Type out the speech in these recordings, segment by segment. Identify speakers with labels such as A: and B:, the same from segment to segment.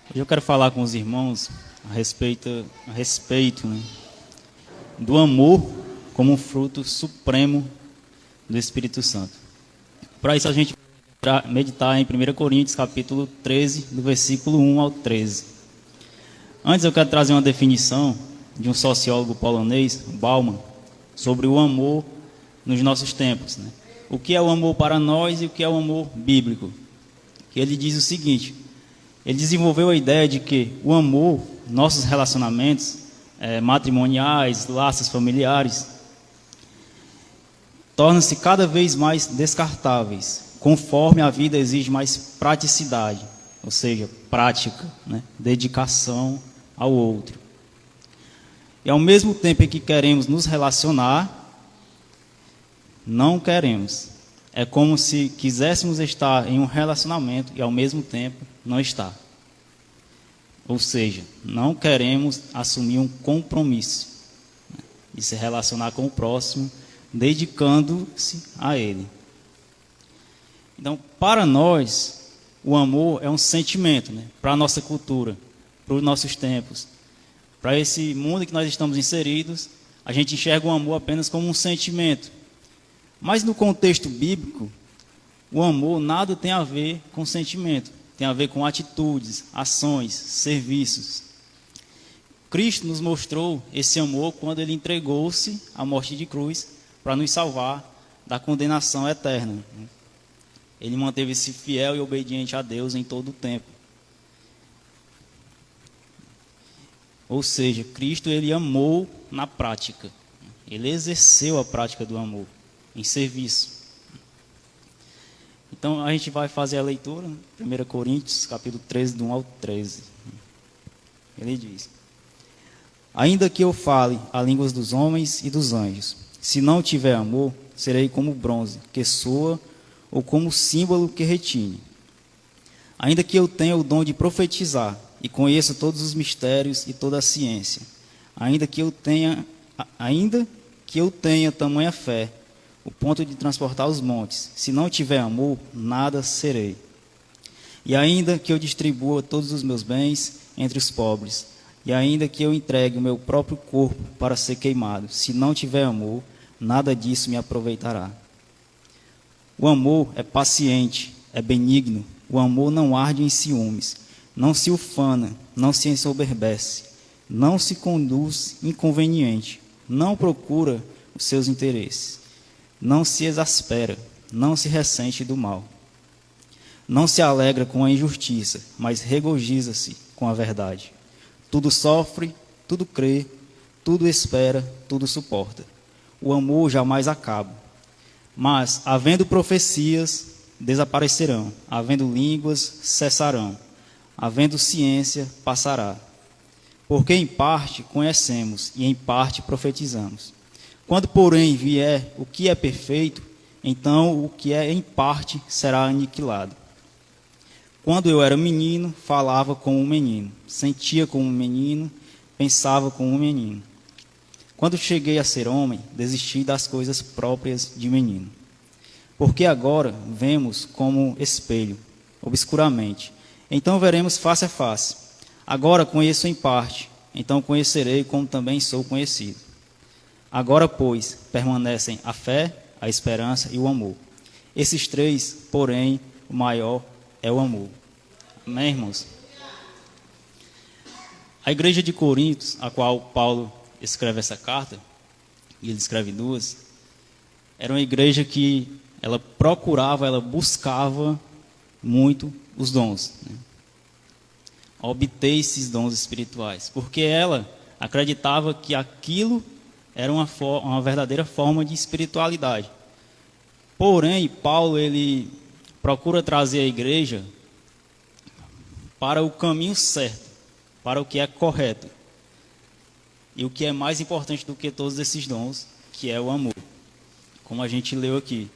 A: Hoje eu quero falar com os irmãos a respeito, né, do amor como um fruto supremo do Espírito Santo. Para isso a gente vai meditar em 1 Coríntios capítulo 13, do versículo 1 ao 13. Antes eu quero trazer uma definição de um sociólogo polonês, Bauman, sobre o amor nos nossos tempos, né? O que é o amor para nós e o que é o amor bíblico. Que ele diz o seguinte: ele desenvolveu a ideia de que o amor, nossos relacionamentos matrimoniais, laços familiares, tornam-se cada vez mais descartáveis, conforme a vida exige mais praticidade, ou seja, prática, né? Dedicação ao outro. E ao mesmo tempo em que queremos nos relacionar, não queremos. É como se quiséssemos estar em um relacionamento e ao mesmo tempo não estar. Ou seja, não queremos assumir um compromisso, né, de se relacionar com o próximo, dedicando-se a ele. Então, para nós, o amor é um sentimento, né, para a nossa cultura, para os nossos tempos, para esse mundo que nós estamos inseridos, a gente enxerga o amor apenas como um sentimento. Mas no contexto bíblico, o amor nada tem a ver com sentimento, tem a ver com atitudes, ações, serviços. Cristo nos mostrou esse amor quando ele entregou-se à morte de cruz para nos salvar da condenação eterna. Ele manteve-se fiel e obediente a Deus em todo o tempo. Ou seja, Cristo ele amou na prática. Ele exerceu a prática do amor em serviço. Então a gente vai fazer a leitura, 1 Coríntios, capítulo 13, do 1 ao 13. Ele diz: ainda que eu fale a línguas dos homens e dos anjos, se não tiver amor, serei como bronze que soa, ou como símbolo que retine. Ainda que eu tenha o dom de profetizar, e conheça todos os mistérios e toda a ciência, ainda que eu tenha tamanha fé, o ponto de transportar os montes, se não tiver amor, nada serei. E ainda que eu distribua todos os meus bens entre os pobres, e ainda que eu entregue o meu próprio corpo para ser queimado, se não tiver amor, nada disso me aproveitará. O amor é paciente, é benigno, o amor não arde em ciúmes, não se ufana, não se ensoberbece, não se conduz inconveniente, não procura os seus interesses, não se exaspera, não se ressente do mal. Não se alegra com a injustiça, mas regozija-se com a verdade. Tudo sofre, tudo crê, tudo espera, tudo suporta. O amor jamais acaba. Mas, havendo profecias, desaparecerão, havendo línguas, cessarão, havendo ciência, passará. Porque em parte conhecemos e em parte profetizamos. Quando, porém, vier o que é perfeito, então o que é em parte será aniquilado. Quando eu era menino, falava como um menino, sentia como um menino, pensava como um menino. Quando cheguei a ser homem, desisti das coisas próprias de menino. Porque agora vemos como espelho, obscuramente. Então veremos face a face. Agora conheço em parte, então conhecerei como também sou conhecido. Agora, pois, permanecem a fé, a esperança e o amor. Esses três, porém, o maior é o amor. Amém, irmãos? A igreja de Corinto, a qual Paulo escreve essa carta, e ele escreve duas, era uma igreja que ela procurava, ela buscava muito os dons, né? Obter esses dons espirituais, porque ela acreditava que aquilo era uma verdadeira forma de espiritualidade. Porém, Paulo ele procura trazer a igreja para o caminho certo, para o que é correto. E o que é mais importante do que todos esses dons, que é o amor, como a gente leu aqui.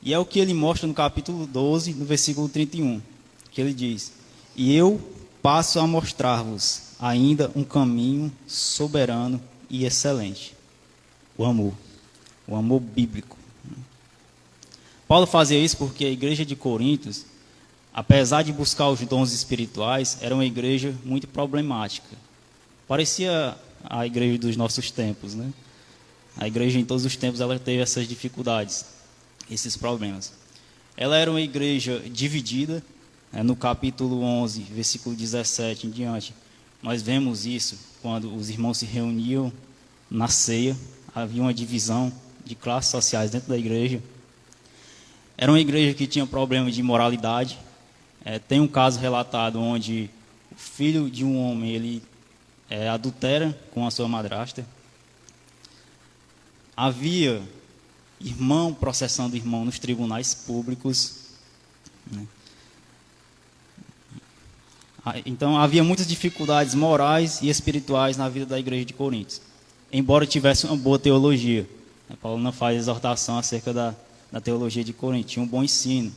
A: E é o que ele mostra no capítulo 12, no versículo 31, que ele diz: e eu passo a mostrar-vos ainda um caminho soberano e excelente. O amor bíblico. Paulo fazia isso porque a igreja de Corinto apesar de buscar os dons espirituais, era uma igreja muito problemática. Parecia a igreja dos nossos tempos, né? A igreja em todos os tempos ela teve essas dificuldades, esses problemas. Ela era uma igreja dividida, no capítulo 11, versículo 17 em diante. Nós vemos isso quando os irmãos se reuniam na ceia, havia uma divisão de classes sociais dentro da igreja. Era uma igreja que tinha problema de imoralidade. Tem um caso relatado onde o filho de um homem ele adultera com a sua madrasta. Havia irmão processando irmão nos tribunais públicos, né? Então havia muitas dificuldades morais e espirituais na vida da igreja de Corinto, embora tivesse uma boa teologia. Paulo não faz exortação acerca da teologia de Corinto, tinha um bom ensino.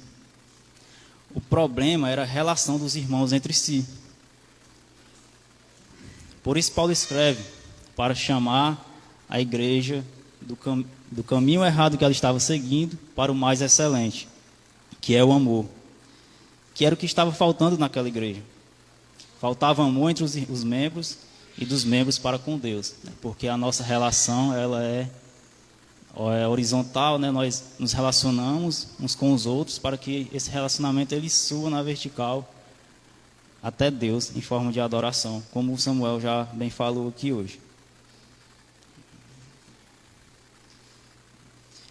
A: O problema era a relação dos irmãos entre si. Por isso Paulo escreve para chamar a igreja do caminho errado que ela estava seguindo para o mais excelente, que é o amor, que era o que estava faltando naquela igreja. Faltava amor entre os membros e dos membros para com Deus, né? Porque a nossa relação ela é horizontal, né? Nós nos relacionamos uns com os outros para que esse relacionamento ele suba na vertical até Deus em forma de adoração, como o Samuel já bem falou aqui hoje.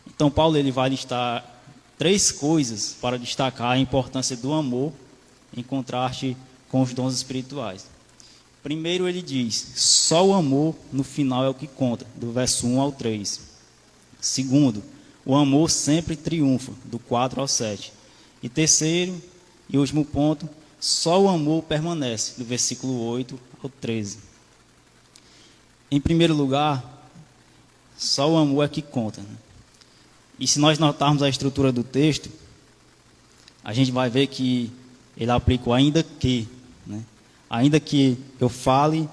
A: Então Paulo ele vai listar 3 coisas para destacar a importância do amor em contraste com os dons espirituais. Primeiro ele diz, só o amor no final é o que conta, do verso 1 ao 3. Segundo, o amor sempre triunfa, do 4 ao 7. E terceiro e último ponto, só o amor permanece, do versículo 8 ao 13. Em primeiro lugar, só o amor é que conta, né? E se nós notarmos a estrutura do texto, a gente vai ver que ele aplica o ainda que, né? Ainda que eu fale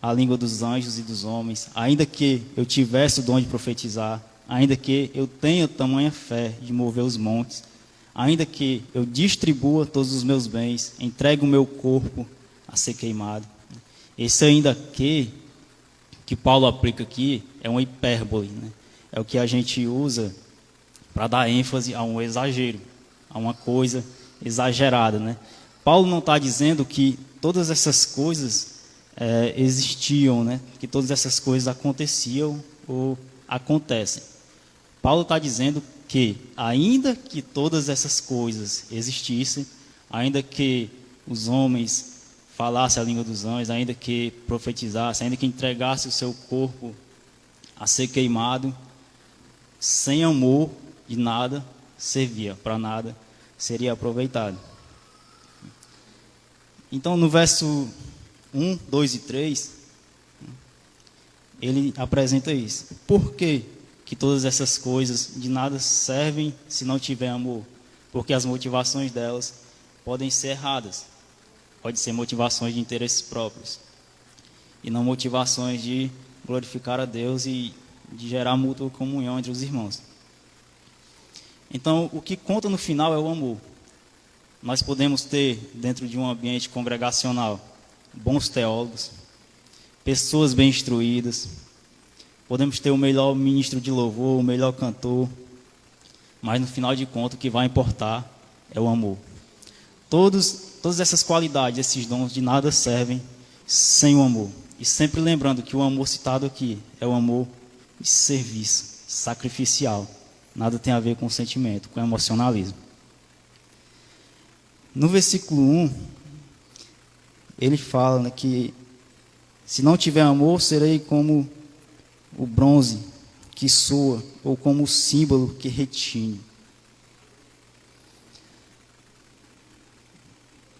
A: a língua dos anjos e dos homens, ainda que eu tivesse o dom de profetizar, ainda que eu tenha tamanha fé de mover os montes, ainda que eu distribua todos os meus bens, entregue o meu corpo a ser queimado. Esse ainda que Paulo aplica aqui é uma hipérbole, né? É o que a gente usa para dar ênfase a um exagero, a uma coisa exagerada, né? Paulo não está dizendo que todas essas coisas existiam, né? Que todas essas coisas aconteciam ou acontecem. Paulo está dizendo que, ainda que todas essas coisas existissem, ainda que os homens falassem a língua dos anjos, ainda que profetizassem, ainda que entregassem o seu corpo a ser queimado, sem amor, de nada servia, para nada seria aproveitado. Então, no verso 1, 2 e 3, ele apresenta isso. Por que todas essas coisas de nada servem se não tiver amor? Porque as motivações delas podem ser erradas. Podem ser motivações de interesses próprios. E não motivações de glorificar a Deus e de gerar mútua comunhão entre os irmãos. Então, o que conta no final é o amor. Nós podemos ter, dentro de um ambiente congregacional, bons teólogos, pessoas bem instruídas, podemos ter o melhor ministro de louvor, o melhor cantor, mas no final de contas o que vai importar é o amor. Todas essas qualidades, esses dons de nada servem sem o amor. E sempre lembrando que o amor citado aqui é o amor de serviço, sacrificial. Nada tem a ver com sentimento, com emocionalismo. No versículo 1, ele fala, né, que se não tiver amor, serei como o bronze que soa, ou como o símbolo que retine.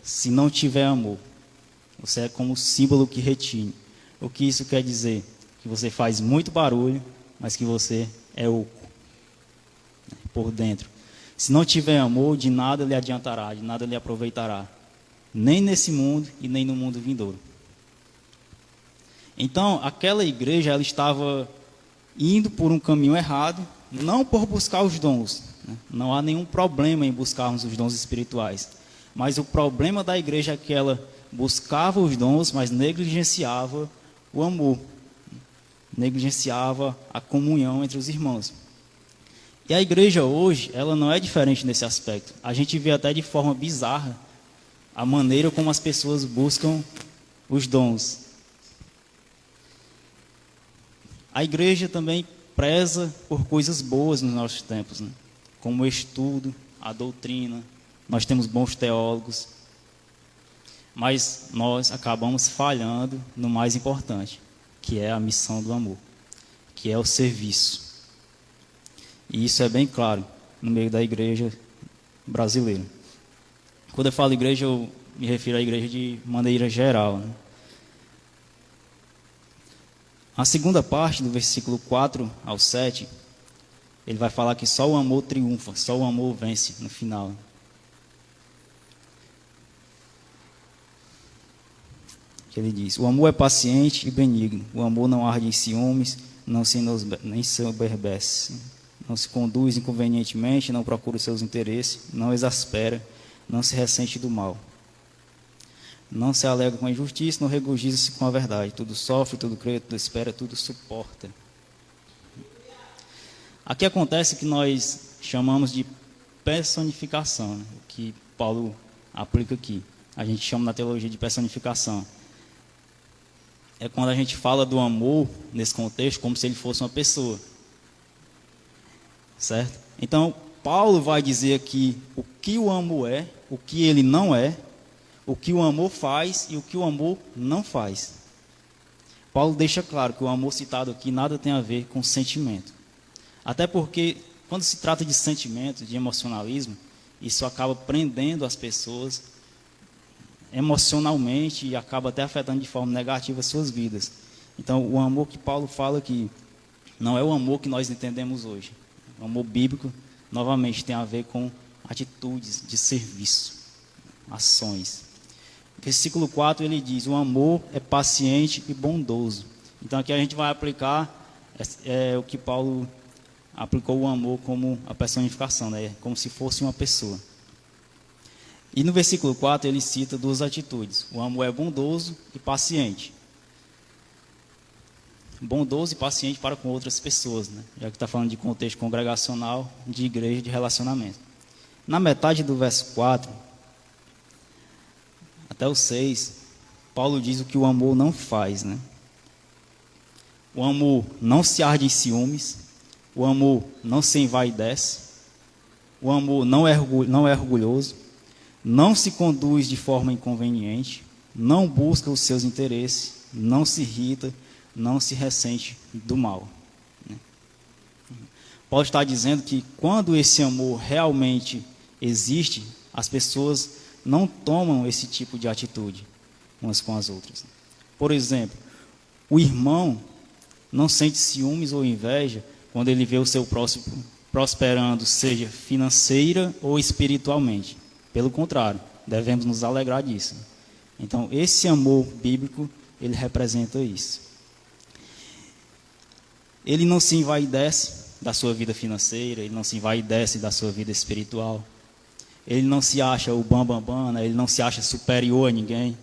A: Se não tiver amor, você é como o símbolo que retine. O que isso quer dizer? Que você faz muito barulho, mas que você é oco por dentro. Se não tiver amor, de nada lhe adiantará, de nada lhe aproveitará, nem nesse mundo e nem no mundo vindouro. Então, aquela igreja, ela estava indo por um caminho errado, não por buscar os dons, né? Não há nenhum problema em buscarmos os dons espirituais, Mas o problema da igreja é que ela buscava os dons, mas negligenciava o amor, negligenciava a comunhão entre os irmãos. E a igreja hoje, ela não é diferente nesse aspecto. A gente vê até de forma bizarra a maneira como as pessoas buscam os dons. A igreja também preza por coisas boas nos nossos tempos, né? Como o estudo, a doutrina. Nós temos bons teólogos, mas nós acabamos falhando no mais importante, que é a missão do amor, que é o serviço. E isso é bem claro no meio da igreja brasileira. Quando eu falo igreja, eu me refiro à igreja de maneira geral, né? A segunda parte, do versículo 4 ao 7, ele vai falar que só o amor triunfa, só o amor vence no final. Que ele diz: o amor é paciente e benigno, o amor não arde em ciúmes, não se ensoberbece, não se conduz inconvenientemente, não procura os seus interesses, não exaspera, não se ressente do mal, não se alegra com a injustiça, não regozija-se com a verdade, tudo sofre, tudo crê, tudo espera, tudo suporta. Aqui acontece que nós chamamos de personificação, né? O que Paulo aplica aqui. A gente chama na teologia de personificação. É quando a gente fala do amor, nesse contexto, como se ele fosse uma pessoa. Certo? Então, Paulo vai dizer aqui o que o amor é, o que ele não é, o que o amor faz e o que o amor não faz. Paulo deixa claro que o amor citado aqui nada tem a ver com sentimento. Até porque, quando se trata de sentimento, de emocionalismo, isso acaba prendendo as pessoas emocionalmente e acaba até afetando de forma negativa as suas vidas. Então, o amor que Paulo fala aqui não é o amor que nós entendemos hoje. O amor bíblico, novamente, tem a ver com atitudes de serviço, ações. Versículo 4, ele diz: o amor é paciente e bondoso. Então, aqui a gente vai aplicar o que Paulo aplicou o amor como a personificação, né? Como se fosse uma pessoa. E no versículo 4 ele cita duas atitudes: o amor é bondoso e paciente. Bondoso e paciente para com outras pessoas, né? Já que está falando de contexto congregacional, de igreja, de relacionamento. Na metade do verso 4 até o 6, Paulo diz o que o amor não faz, né? O amor não se arde em ciúmes, o amor não se envaidece, o amor não é orgulhoso, não se conduz de forma inconveniente, não busca os seus interesses, não se irrita, não se ressente do mal. Paulo está dizendo que quando esse amor realmente existe, as pessoas não tomam esse tipo de atitude umas com as outras. Por exemplo, o irmão não sente ciúmes ou inveja quando ele vê o seu próximo prosperando, seja financeira ou espiritualmente. Pelo contrário, devemos nos alegrar disso. Então, esse amor bíblico, ele representa isso. Ele não se envaidece da sua vida financeira, ele não se envaidece da sua vida espiritual. Ele não se acha o bambambam, né? Ele não se acha superior a ninguém.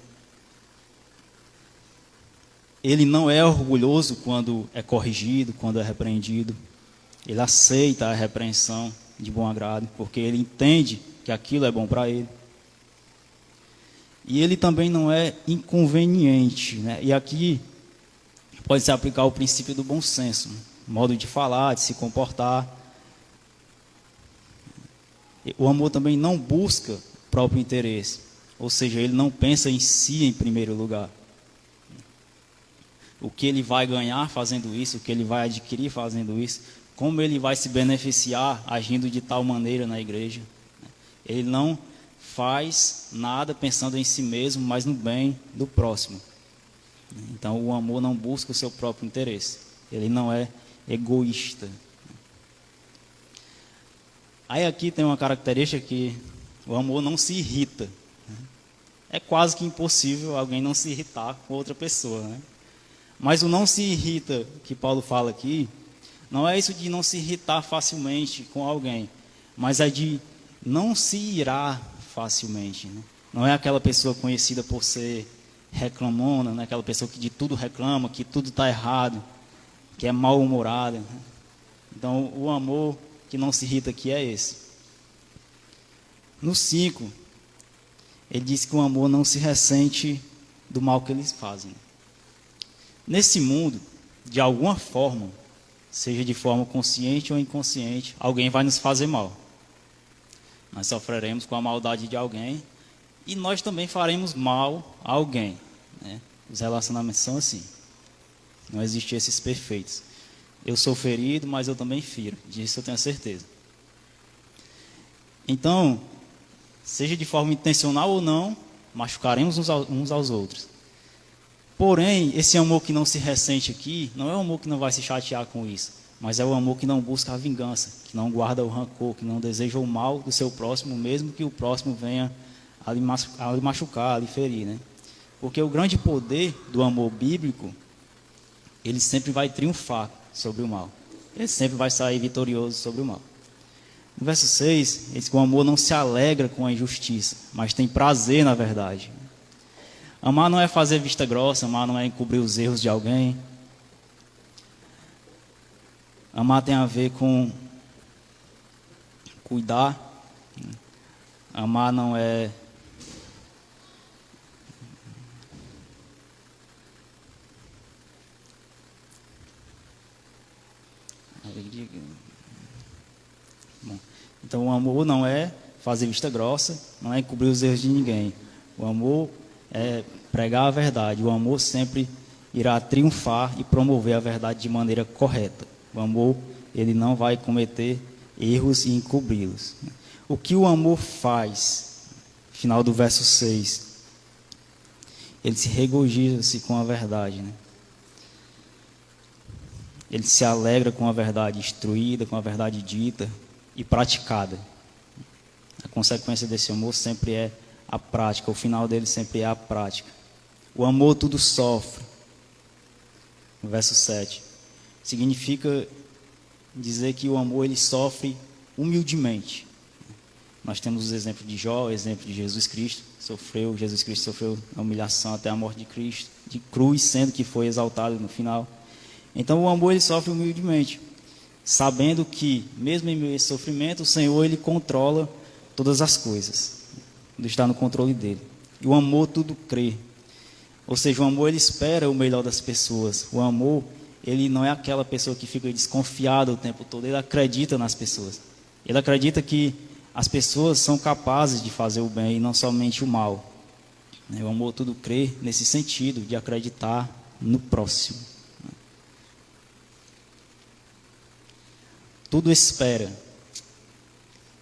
A: Ele não é orgulhoso quando é corrigido, quando é repreendido. Ele aceita a repreensão de bom agrado, porque ele entende que aquilo é bom para ele. E ele também não é inconveniente, né? E aqui pode-se aplicar o princípio do bom senso, né? Modo de falar, de se comportar. O amor também não busca o próprio interesse, ou seja, ele não pensa em si em primeiro lugar. O que ele vai ganhar fazendo isso, o que ele vai adquirir fazendo isso, como ele vai se beneficiar agindo de tal maneira na igreja. Ele não faz nada pensando em si mesmo, mas no bem do próximo. Então, o amor não busca o seu próprio interesse. Ele não é egoísta. Aí aqui tem uma característica que o amor não se irrita. É quase que impossível alguém não se irritar com outra pessoa, né? Mas o não se irrita que Paulo fala aqui, não é isso de não se irritar facilmente com alguém, mas é de não se irar facilmente, né? Não é aquela pessoa conhecida por ser reclamona, né? Aquela pessoa que de tudo reclama, que tudo está errado, que é mal-humorada, né? Então, o amor que não se irrita aqui é esse. No 5, ele diz que o amor não se ressente do mal que eles fazem. Nesse mundo, de alguma forma, seja de forma consciente ou inconsciente, alguém vai nos fazer mal. Nós sofreremos com a maldade de alguém e nós também faremos mal a alguém, né? Os relacionamentos são assim. Não existem esses perfeitos. Eu sou ferido, mas eu também firo. Disso eu tenho certeza. Então, seja de forma intencional ou não, machucaremos uns aos outros. Porém, esse amor que não se ressente aqui, não é um amor que não vai se chatear com isso, mas é o amor que não busca a vingança, que não guarda o rancor, que não deseja o mal do seu próximo, mesmo que o próximo venha a lhe machucar, a lhe ferir, né? Porque o grande poder do amor bíblico, ele sempre vai triunfar sobre o mal. Ele sempre vai sair vitorioso sobre o mal. No verso 6, ele diz que o amor não se alegra com a injustiça, mas tem prazer na verdade. Amar não é fazer vista grossa, amar não é encobrir os erros de alguém. Amar tem a ver com cuidar. Amar não é Bom, então o amor não é fazer vista grossa, não é encobrir os erros de ninguém. O amor é pregar a verdade. O amor sempre irá triunfar e promover a verdade de maneira correta. O amor, ele não vai cometer erros e encobri-los. O que o amor faz? Final do verso 6. Ele se regozija-se com a verdade, né? Ele se alegra com a verdade instruída, com a verdade dita e praticada. A consequência desse amor sempre é a prática, o final dele sempre é a prática. O amor tudo sofre. No verso 7. Significa dizer que o amor ele sofre humildemente. Nós temos os exemplos de Jó, o exemplo de Jesus Cristo. Jesus Cristo sofreu a humilhação até a morte de Cristo, de cruz, sendo que foi exaltado no final. Então o amor ele sofre humildemente, sabendo que, mesmo em meio a esse sofrimento, o Senhor ele controla todas as coisas. Ele está no controle dele. E o amor tudo crê. Ou seja, o amor ele espera o melhor das pessoas. O amor, ele não é aquela pessoa que fica desconfiada o tempo todo. Ele acredita nas pessoas. Ele acredita que as pessoas são capazes de fazer o bem e não somente o mal. O amor tudo crê nesse sentido de acreditar no próximo. Tudo espera.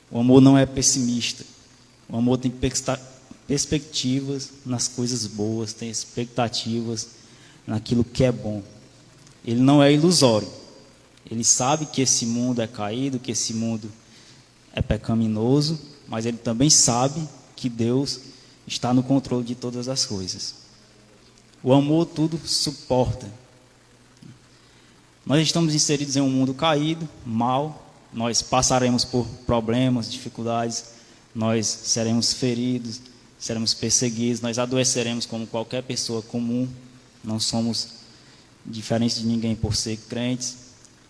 A: O amor não é pessimista. O amor tem perspectivas nas coisas boas, tem expectativas naquilo que é bom. Ele não é ilusório. Ele sabe que esse mundo é caído, que esse mundo é pecaminoso, mas ele também sabe que Deus está no controle de todas as coisas. O amor tudo suporta. Nós estamos inseridos em um mundo caído, mal, nós passaremos por problemas, dificuldades, nós seremos feridos, seremos perseguidos, nós adoeceremos como qualquer pessoa comum, não somos diferentes de ninguém por ser crentes,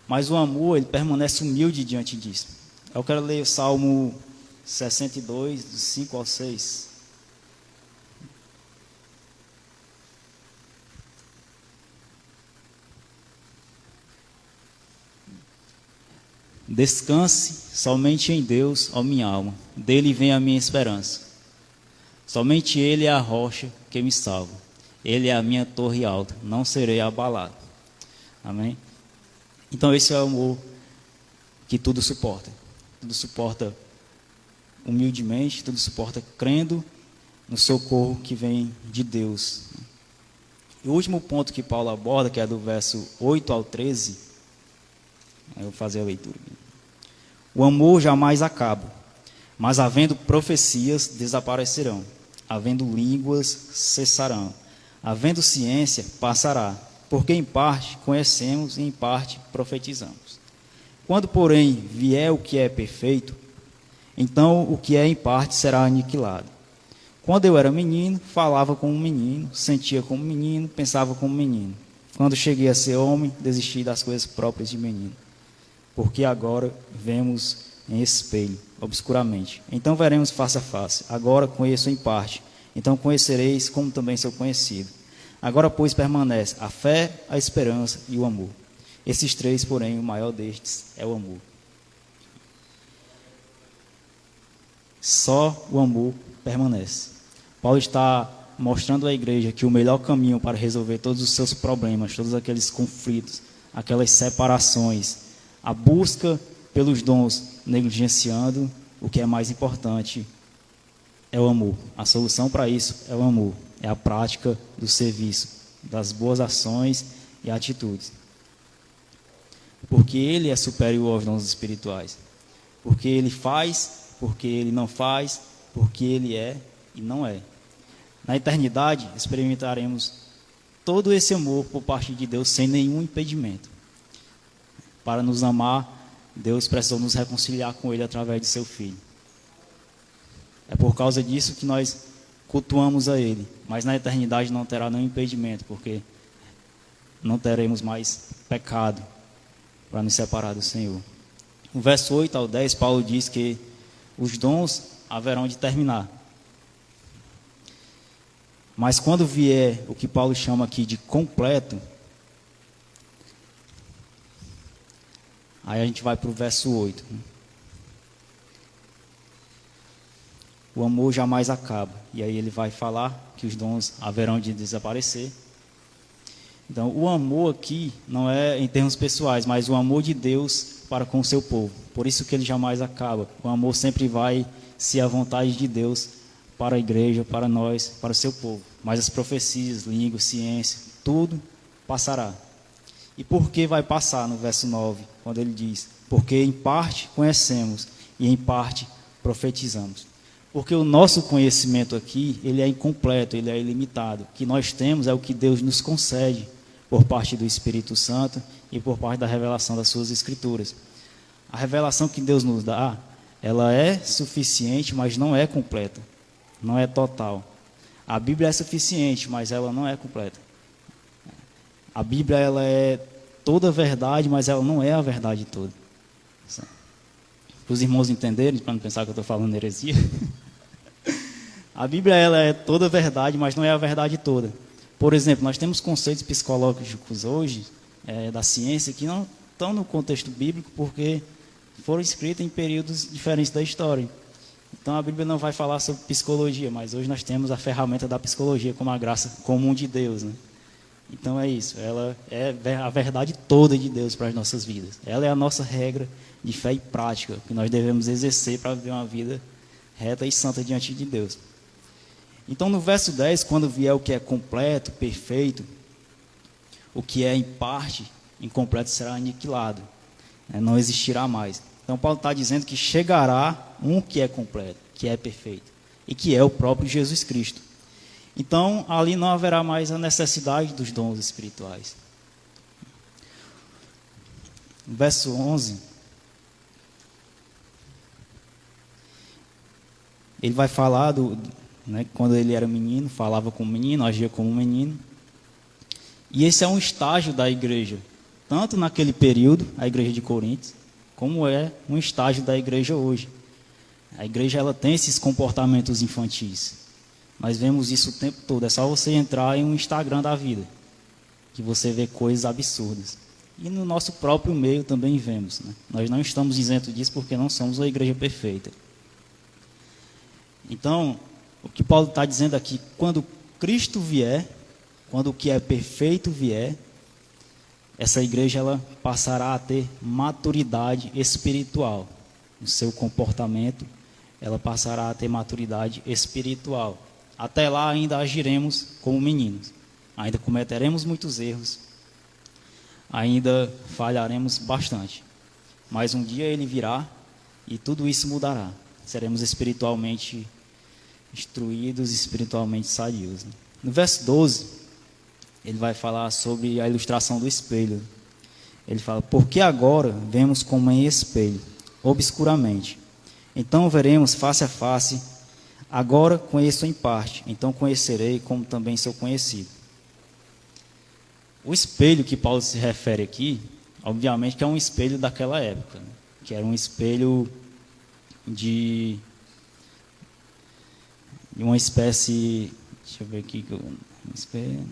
A: mas o amor, ele permanece humilde diante disso. Eu quero ler o Salmo 62, dos 5 ao 6. Descanse somente em Deus, ó minha alma, dele vem a minha esperança. Somente Ele é a rocha que me salva. Ele é a minha torre alta, não serei abalado. Amém? Então esse é o amor que tudo suporta. Tudo suporta humildemente, tudo suporta crendo no socorro que vem de Deus. E o último ponto que Paulo aborda, que é do verso 8 ao 13, eu vou fazer a leitura. O amor jamais acaba, mas havendo profecias desaparecerão, havendo línguas cessarão, havendo ciência passará, porque em parte conhecemos e em parte profetizamos. Quando, porém, vier o que é perfeito, então o que é em parte será aniquilado. Quando eu era menino, falava como um menino, sentia como um menino, pensava como um menino. Quando cheguei a ser homem, desisti das coisas próprias de menino. Porque agora vemos em espelho, obscuramente. Então veremos face a face. Agora conheço em parte. Então conhecereis como também sou conhecido. Agora, pois, permanece a fé, a esperança e o amor. Esses três, porém, o maior destes é o amor. Só o amor permanece. Paulo está mostrando à igreja que o melhor caminho para resolver todos os seus problemas, todos aqueles conflitos, aquelas separações, a busca pelos dons, negligenciando o que é mais importante, é o amor. A solução para isso é o amor, é a prática do serviço, das boas ações e atitudes. Porque ele é superior aos dons espirituais. Porque ele faz, porque ele não faz, porque ele é e não é. Na eternidade, experimentaremos todo esse amor por parte de Deus sem nenhum impedimento. Para nos amar, Deus precisou nos reconciliar com Ele através de seu Filho. É por causa disso que nós cultuamos a Ele. Mas na eternidade não terá nenhum impedimento, porque não teremos mais pecado para nos separar do Senhor. No verso 8 ao 10, Paulo diz que os dons haverão de terminar. Mas quando vier o que Paulo chama aqui de completo, aí a gente vai para o verso 8. O amor jamais acaba. E aí ele vai falar que os dons haverão de desaparecer. Então, o amor aqui não é em termos pessoais, mas o amor de Deus para com o seu povo. Por isso que ele jamais acaba. O amor sempre vai ser a vontade de Deus para a igreja, para nós, para o seu povo. Mas as profecias, língua, ciência, tudo passará. E por que vai passar no verso 9, quando ele diz: porque em parte conhecemos e em parte profetizamos. Porque o nosso conhecimento aqui, ele é incompleto, ele é ilimitado. O que nós temos é o que Deus nos concede por parte do Espírito Santo e por parte da revelação das suas Escrituras. A revelação que Deus nos dá, ela é suficiente, mas não é completa, não é total. A Bíblia é suficiente, mas ela não é completa. A Bíblia, ela é toda a verdade, mas ela não é a verdade toda. Para os irmãos entenderem, para não pensar que eu estou falando heresia. A Bíblia, ela é toda a verdade, mas não é a verdade toda. Por exemplo, nós temos conceitos psicológicos hoje, da ciência, que não estão no contexto bíblico, porque foram escritos em períodos diferentes da história. Então a Bíblia não vai falar sobre psicologia, mas hoje nós temos a ferramenta da psicologia como a graça comum de Deus, né? Então é isso, ela é a verdade toda de Deus para as nossas vidas. Ela é a nossa regra de fé e prática, que nós devemos exercer para viver uma vida reta e santa diante de Deus. Então no verso 10, quando vier o que é completo, perfeito, o que é em parte, incompleto será aniquilado, não existirá mais. Então Paulo está dizendo que chegará um que é completo, que é perfeito, e que é o próprio Jesus Cristo. Então ali não haverá mais a necessidade dos dons espirituais. Verso 11, ele vai falar quando ele era menino, falava como menino, agia como menino. E esse é um estágio da igreja, tanto naquele período, a igreja de Corinto, como é um estágio da igreja hoje. A igreja, ela tem esses comportamentos infantis. Nós vemos isso o tempo todo. É só você entrar em um Instagram da vida, que você vê coisas absurdas. E no nosso próprio meio também vemos, né? Nós não estamos isentos disso porque não somos uma igreja perfeita. Então, o que Paulo está dizendo aqui, quando Cristo vier, quando o que é perfeito vier, essa igreja, ela passará a ter maturidade espiritual. No seu comportamento, ela passará a ter maturidade espiritual. Até lá ainda agiremos como meninos. Ainda cometeremos muitos erros. Ainda falharemos bastante. Mas um dia ele virá e tudo isso mudará. Seremos espiritualmente instruídos, espiritualmente sadios. No verso 12... ele vai falar sobre a ilustração do espelho. Ele fala: porque agora vemos como em espelho, obscuramente. Então veremos face a face. Agora conheço em parte, então conhecerei como também sou conhecido. O espelho que Paulo se refere aqui, obviamente que é um espelho daquela época, né? Que era um espelho de uma espécie, deixa eu ver aqui, um espelho,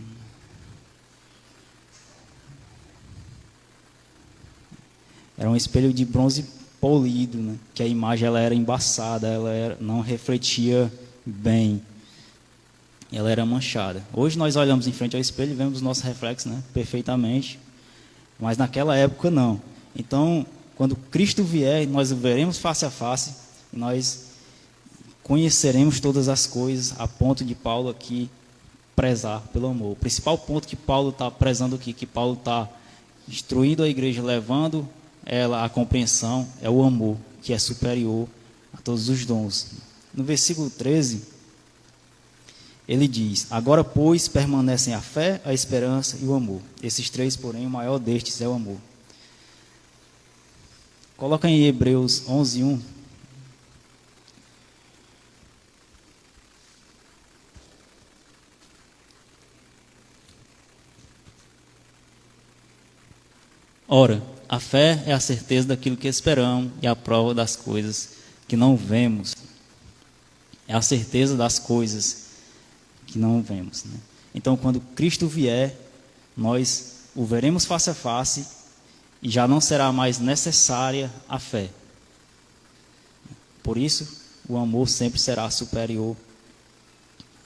A: era um espelho de bronze polido, né? Que a imagem ela era embaçada, não refletia bem, ela era manchada. Hoje nós olhamos em frente ao espelho e vemos o nosso reflexo, né? Perfeitamente, mas naquela época não. Então, quando Cristo vier, nós o veremos face a face, nós conheceremos todas as coisas, a ponto de Paulo aqui prezar pelo amor. O principal ponto que Paulo está prezando aqui, que Paulo está instruindo a igreja, levando ela à compreensão, é o amor, que é superior a todos os dons. No versículo 13, ele diz: agora, pois, permanecem a fé, a esperança e o amor. Esses três, porém, o maior destes é o amor. Coloca em Hebreus 11:1. Ora, a fé é a certeza daquilo que esperamos e a prova das coisas que não vemos. É a certeza das coisas que não vemos, né? Então, quando Cristo vier, nós o veremos face a face e já não será mais necessária a fé. Por isso, o amor sempre será superior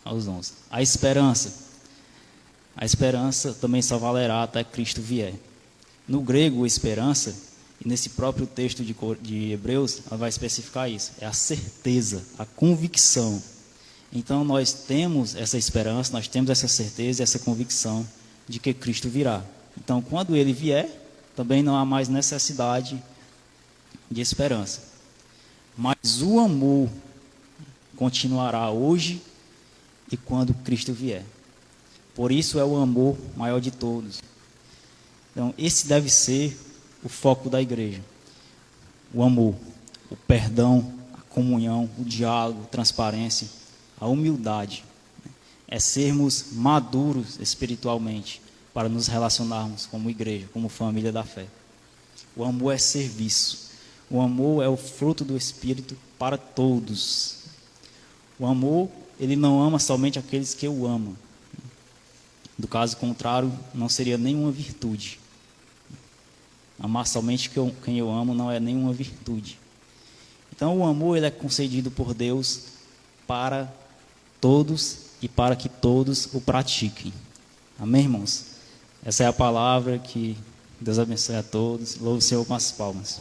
A: aos dons. A esperança também só valerá até Cristo vier. No grego, esperança, e nesse próprio texto de Hebreus, ela vai especificar isso. É a certeza, a convicção. Então, nós temos essa esperança, nós temos essa certeza e essa convicção de que Cristo virá. Então, quando Ele vier, também não há mais necessidade de esperança. Mas o amor continuará hoje e quando Cristo vier. Por isso é o amor maior de todos. Então, esse deve ser o foco da igreja. O amor, o perdão, a comunhão, o diálogo, a transparência, a humildade. É sermos maduros espiritualmente para nos relacionarmos como igreja, como família da fé. O amor é serviço. O amor é o fruto do Espírito para todos. O amor, ele não ama somente aqueles que o amam. Do caso contrário, não seria nenhuma virtude. Amar somente quem eu amo não é nenhuma virtude. Então, o amor ele é concedido por Deus para todos e para que todos o pratiquem. Amém, irmãos? Essa é a palavra. Que Deus abençoe a todos. Louve o Senhor com as palmas.